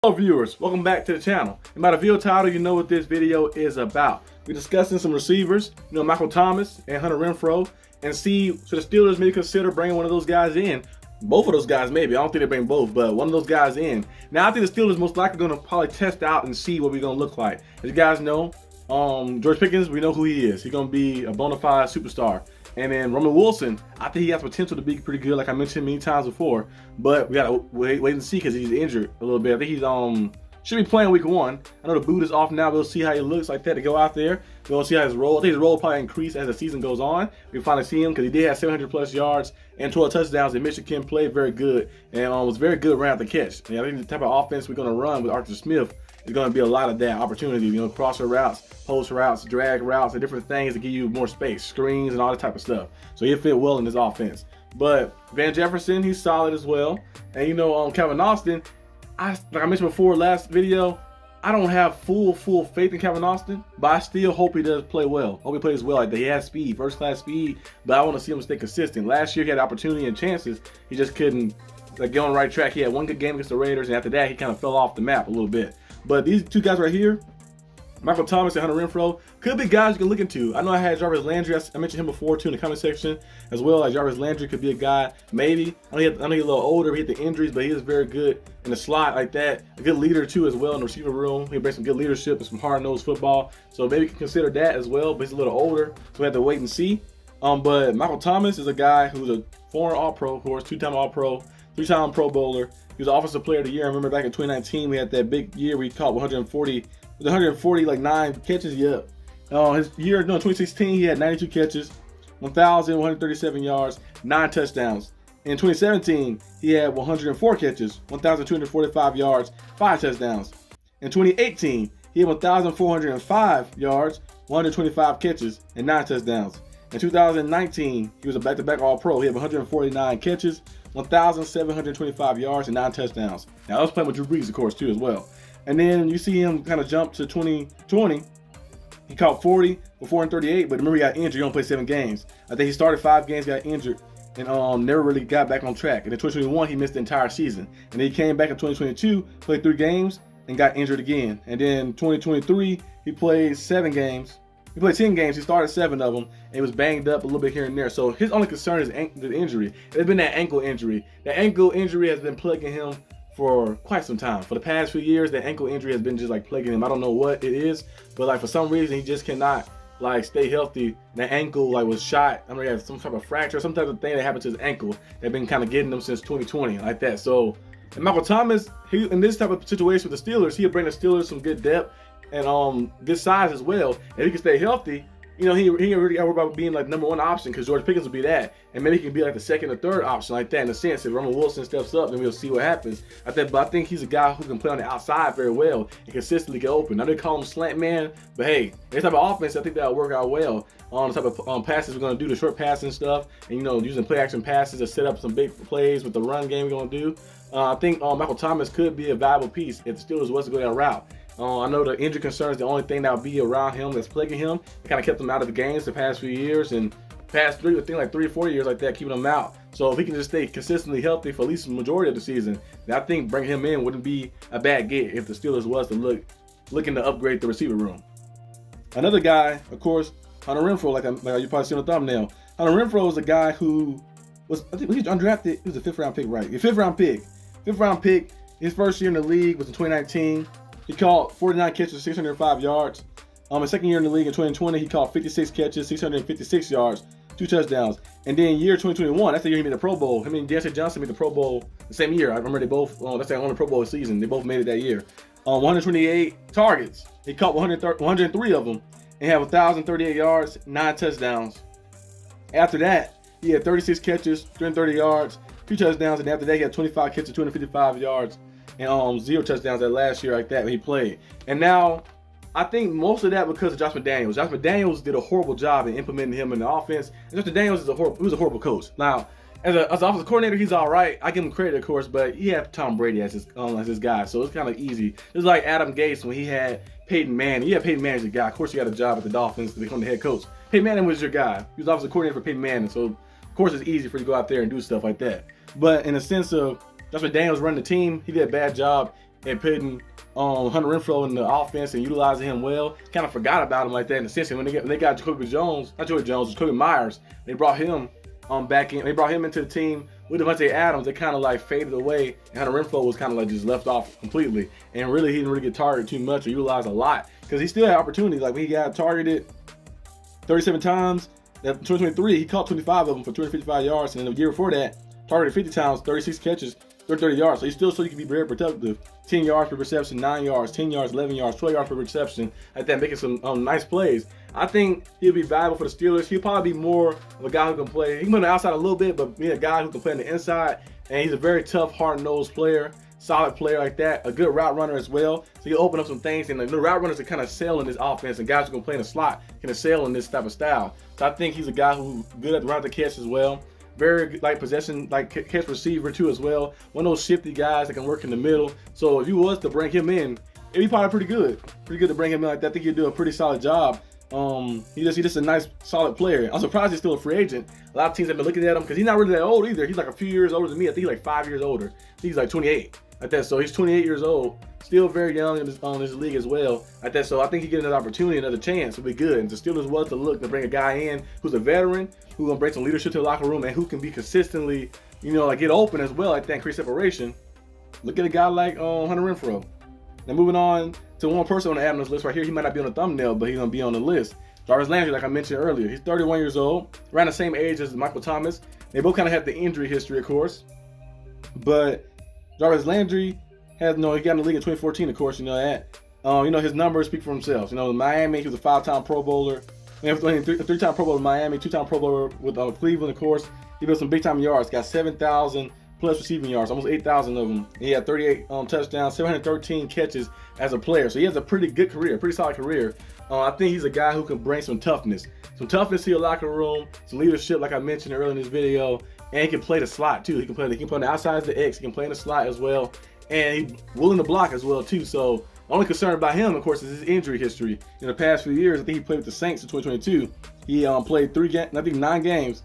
Hello viewers, welcome back to the channel. And by the video title, you know what this video is about. We're discussing some receivers, Michael Thomas and Hunter Renfrow, and see so the Steelers may consider bringing one of those guys in. Both of those guys maybe. I don't think they bring both, but one of those guys in. Now I think the Steelers most likely going to probably test out and see what we're going to look like. As you guys know, George Pickens, we know who he is. He's going to be a bona fide superstar. And then Roman Wilson, I think he has potential to be pretty good, like I mentioned many times before. But we gotta wait and see because he's injured a little bit. I think he's should be playing week 1. I know the boot is off now. We'll see how he looks like that to go out there. We'll see how his role. I think his role will probably increase as the season goes on. We finally see him because he did have 700+ yards and 12 touchdowns. And Michigan played very good and was very good around the catch. And I think the type of offense we're going to run with Arthur Smith is going to be a lot of that opportunity. Crosser routes, post routes, drag routes, and different things to give you more space, screens, and all that type of stuff. So he'll fit well in this offense. But Van Jefferson, he's solid as well. And Calvin Austin, like I mentioned before last video, I don't have full faith in Calvin Austin, but I still hope he does play well. Hope he plays well. Like he has speed, first class speed, but I want to see him stay consistent. Last year he had opportunity and chances, he just couldn't get on the right track. He had one good game against the Raiders, and after that he kind of fell off the map a little bit. But these two guys right here, Michael Thomas and Hunter Renfrow, could be guys you can look into. I know I had Jarvis Landry. I mentioned him before too in the comment section as well. Like Jarvis Landry could be a guy, maybe. I know he's a little older, he hit the injuries, but he is very good in the slot like that. A good leader too as well in the receiver room. He brings some good leadership and some hard-nosed football. So maybe you can consider that as well, but he's a little older, so we have to wait and see. But Michael Thomas is a guy who's a former All-Pro, of course, 2-time All-Pro, 3-time Pro Bowler. He was Offensive Player of the Year. I remember back in 2019, we had that big year where he caught 140, like 9 catches. His year, 2016, he had 92 catches, 1,137 yards, 9 touchdowns. In 2017, he had 104 catches, 1,245 yards, 5 touchdowns. In 2018, he had 1,405 yards, 125 catches, and 9 touchdowns. In 2019, he was a back-to-back All-Pro. He had 149 catches, 1,725 yards, and 9 touchdowns. Now, I was playing with Drew Brees, of course, too, as well. And then you see him kind of jump to 2020. He caught 40 for 438, but remember he got injured. He only played 7 games. I think he started 5 games, got injured, and never really got back on track. And in 2021, he missed the entire season. And then he came back in 2022, played 3 games, and got injured again. And then 2023, he played 7 games. He played 10 games. He started 7 of them, and he was banged up a little bit here and there. So his only concern is the injury. It's been that ankle injury. That ankle injury has been plaguing him for quite some time. For the past few years, that ankle injury has been just like plaguing him. I don't know what it is, but like for some reason he just cannot like stay healthy. That ankle like was shot. I mean, he had some type of fracture, some type of thing that happened to his ankle that been kind of getting him since 2020, like that. So, and Michael Thomas, he in this type of situation with the Steelers, he'll bring the Steelers some good depth and good size as well. If he can stay healthy, he ain't really got to worry about being like number 1 option because George Pickens will be that, and maybe he can be like the 2nd or 3rd option like that in a sense. If Roman Wilson steps up, then we'll see what happens. But I think he's a guy who can play on the outside very well and consistently get open. I know they call him slant man, but hey, this type of offense, I think that'll work out well on the type of passes we're going to do, the short passing stuff, and using play action passes to set up some big plays with the run game we're going to do. I think Michael Thomas could be a valuable piece if the Steelers was to go that route. I know the injury concern is the only thing that will be around him that's plaguing him. It kind of kept him out of the games the past few years and past 3 or 4 years like that, keeping him out. So if he can just stay consistently healthy for at least the majority of the season, then I think bringing him in wouldn't be a bad get if the Steelers was to looking to upgrade the receiver room. Another guy, of course, Hunter Renfrow, like you probably see on the thumbnail. Hunter Renfrow is a guy who was he was undrafted. He was a 5th round pick, right? A 5th round pick. 5th round pick. His first year in the league was in 2019. He caught 49 catches, 605 yards. His second year in the league in 2020, he caught 56 catches, 656 yards, 2 touchdowns. And then year 2021, that's the year he made the Pro Bowl. Him and D'Anthony Johnson made the Pro Bowl the same year. I remember they both, that's their only Pro Bowl season. They both made it that year. 128 targets. He caught 103 of them and had 1,038 yards, 9 touchdowns. After that, he had 36 catches, 330 yards, 2 touchdowns. And after that, he had 25 catches, 255 yards. And 0 touchdowns that last year like that when he played. And now I think most of that because of Josh McDaniels. Josh McDaniels did a horrible job in implementing him in the offense. And Josh McDaniels was a horrible coach. Now, as an offensive coordinator, he's all right. I give him credit, of course, but he had Tom Brady as his guy, so it's kind of easy. It's like Adam Gase when he had Peyton Manning. You had Peyton Manning as your guy. Of course, you got a job at the Dolphins to become the head coach. Peyton Manning was your guy. He was offensive coordinator for Peyton Manning, so of course it's easy for you to go out there and do stuff like that. But in the sense of Josh McDaniels running the team, he did a bad job and putting Hunter Renfrow in the offense and utilizing him well. Kind of forgot about him like that in the sense. And when they got Jacoby Myers, they brought him back in. They brought him into the team with Devontae Adams. They kind of like faded away, and Hunter Renfrow was kind of like just left off completely. And really, he didn't really get targeted too much or utilized a lot because he still had opportunities. Like when he got targeted 37 times, in 2023, he caught 25 of them for 255 yards, and then the year before that, targeted 50 times, 36 catches, 30 yards. So he still can be very productive. 10 yards per reception, 9 yards, 10 yards, 11 yards, 12 yards per reception. Like that, making some nice plays. I think he'll be valuable for the Steelers. He'll probably be more of a guy who can play. He can play on the outside a little bit, but be a guy who can play on the inside. And he's a very tough, hard-nosed player, solid player like that. A good route runner as well. So he'll open up some things. And the route runners can kind of excel in this offense. And guys who can play in the slot can excel in this type of style. So I think he's a guy who's good at the route the catch as well. Very like possession, like catch receiver too as well. One of those shifty guys that can work in the middle. So if you was to bring him in, it'd be probably pretty good to bring him in like that. I think he'd do a pretty solid job. He's just a nice, solid player. I'm surprised he's still a free agent. A lot of teams have been looking at him because he's not really that old either. He's like a few years older than me. I think he's like 5 years older. I think he's like 28 like that. So he's 28 years old, still very young in this league as well like that. So I think he get another opportunity, another chance. It'll be good. And the Steelers was to look to bring a guy in who's a veteran, who's gonna bring some leadership to the locker room, and who can be consistently, like get open as well like that, and create separation. Look at a guy like Hunter Renfrow. Now moving on to one person on the Adams list right here. He might not be on the thumbnail, but he's gonna be on the list. Jarvis Landry, like I mentioned earlier, he's 31 years old, around the same age as Michael Thomas. They both kind of have the injury history, of course, but Jarvis Landry has he got in the league in 2014, of course. You know that. His numbers speak for themselves. In Miami, he was a 5-time Pro Bowler. A 3-time Pro Bowler in Miami, 2-time Pro Bowler with Cleveland, of course. He built some big-time yards. Got 7,000 plus receiving yards, almost 8,000 of them. He had 38 touchdowns, 713 catches as a player. So he has a pretty good career, pretty solid career. I think he's a guy who can bring some toughness to your locker room, some leadership, like I mentioned earlier in this video, and he can play the slot too. He can play on the outside of the X. He can play in the slot as well, and he's willing to block as well too. So the only concern about him, of course, is his injury history. In the past few years, I think he played with the Saints in 2022. He played 9 games.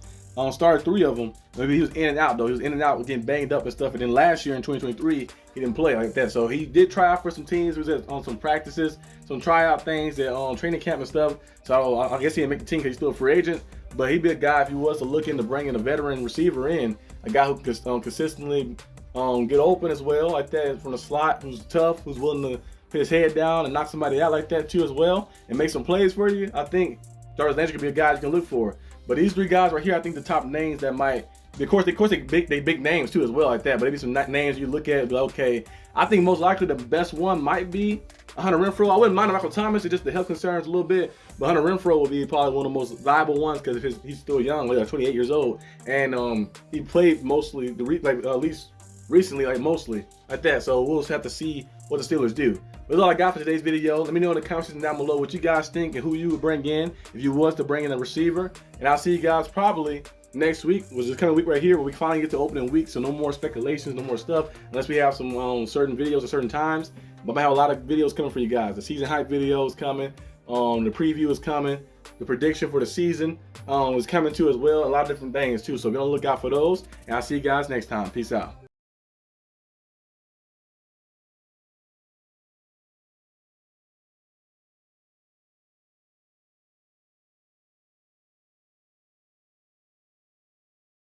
Started 3 of them. Maybe he was in and out though. He was in and out, getting banged up and stuff. And then last year in 2023, he didn't play like that. So he did try out for some teams. He was on some practices, some tryout things at training camp and stuff. So I guess he didn't make the team because he's still a free agent. But he'd be a guy if he was to look into bringing a veteran receiver in, a guy who could consistently get open as well like that from the slot, who's tough, who's willing to put his head down and knock somebody out like that too as well, and make some plays for you. I think Jarvis Landry could be a guy you can look for. But these 3 guys right here, I think the top names that might, of course, they big names too as well like that. But maybe some names you look at and be like, okay, I think most likely the best one might be Hunter Renfrow. I wouldn't mind Michael Thomas, it's just the health concerns a little bit. But Hunter Renfrow will be probably one of the most viable ones because he's still young, like 28 years old, and he played mostly at least recently, like mostly like that. So we'll just have to see what the Steelers do. That's all I got for today's video. Let me know in the comments section down below what you guys think and who you would bring in if you was to bring in a receiver. And I'll see you guys probably next week, which is this coming week right here, where we finally get to opening week. So no more speculations, no more stuff, unless we have some certain videos at certain times. But I'm gonna have a lot of videos coming for you guys. The season hype video is coming. The preview is coming. The prediction for the season is coming too as well. A lot of different things too. So be on the lookout for those. And I'll see you guys next time. Peace out.